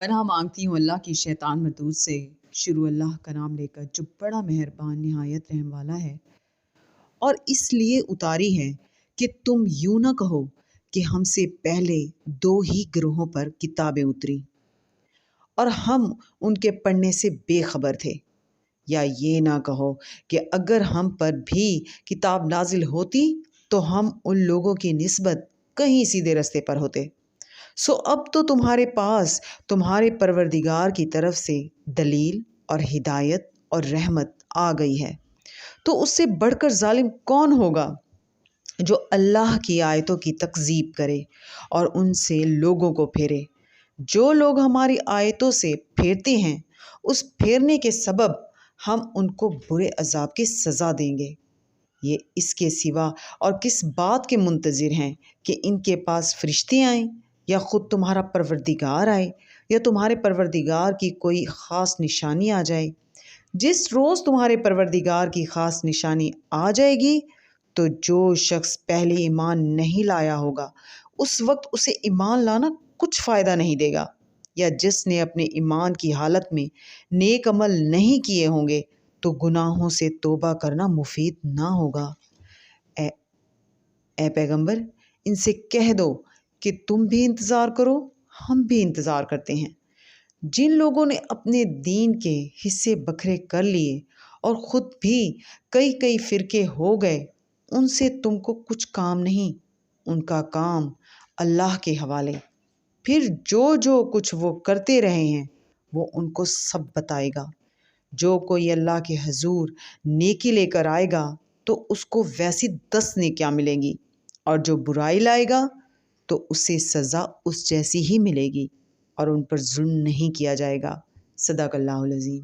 پناہ مانگتی ہوں اللہ کی شیطان مردود سے۔ شروع اللہ کا نام لے کر جو بڑا مہربان نہایت رحم والا ہے، اور اس لیے اتاری ہے کہ تم یوں نہ کہو کہ ہم سے پہلے دو ہی گروہوں پر کتابیں اتری اور ہم ان کے پڑھنے سے بے خبر تھے، یا یہ نہ کہو کہ اگر ہم پر بھی کتاب نازل ہوتی تو ہم ان لوگوں کی نسبت کہیں سیدھے رستے پر ہوتے۔ سو اب تو تمہارے پاس تمہارے پروردگار کی طرف سے دلیل اور ہدایت اور رحمت آ گئی ہے، تو اس سے بڑھ کر ظالم کون ہوگا جو اللہ کی آیتوں کی تکذیب کرے اور ان سے لوگوں کو پھیرے۔ جو لوگ ہماری آیتوں سے پھیرتے ہیں، اس پھیرنے کے سبب ہم ان کو برے عذاب کی سزا دیں گے۔ یہ اس کے سوا اور کس بات کے منتظر ہیں کہ ان کے پاس فرشتے آئیں یا خود تمہارا پروردگار آئے یا تمہارے پروردگار کی کوئی خاص نشانی آ جائے۔ جس روز تمہارے پروردگار کی خاص نشانی آ جائے گی تو جو شخص پہلے ایمان نہیں لایا ہوگا اس وقت اسے ایمان لانا کچھ فائدہ نہیں دے گا، یا جس نے اپنے ایمان کی حالت میں نیک عمل نہیں کیے ہوں گے تو گناہوں سے توبہ کرنا مفید نہ ہوگا۔ اے پیغمبر، ان سے کہہ دو کہ تم بھی انتظار کرو، ہم بھی انتظار کرتے ہیں۔ جن لوگوں نے اپنے دین کے حصے بکھرے کر لیے اور خود بھی کئی کئی فرقے ہو گئے، ان سے تم کو کچھ کام نہیں، ان کا کام اللہ کے حوالے۔ پھر جو کچھ وہ کرتے رہے ہیں وہ ان کو سب بتائے گا۔ جو کوئی اللہ کے حضور نیکی لے کر آئے گا تو اس کو ویسی 10 نیکیاں ملیں گی، اور جو برائی لائے گا تو اسے سزا اس جیسی ہی ملے گی، اور ان پر ظلم نہیں کیا جائے گا۔ صدق اللہ العظیم۔